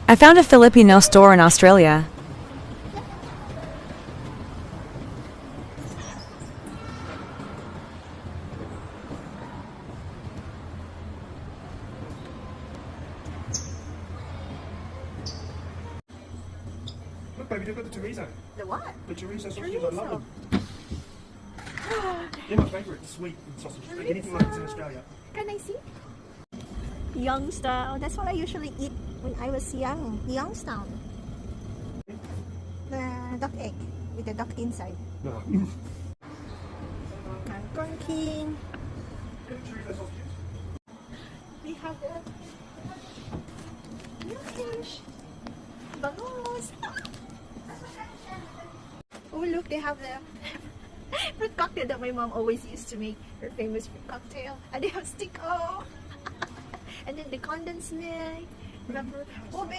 I found a Filipino store in Australia. Look, baby, they've got the chorizo. The what? The chorizo sausages, I love them. Chorizo. They're my favourite sweet sausages. Like anything like this in Australia. Can I see? Youngstown. That's what I usually eat when I was young. Youngstown. The duck egg with the duck inside. No. Kangkong King. Chorizo sausages. We have the fish. Bangus. Oh look, they have the fruit cocktail that my mom always used to make. Her famous fruit cocktail. And they have stick. Oh. And then the condensed milk. Remember? Oh, babe.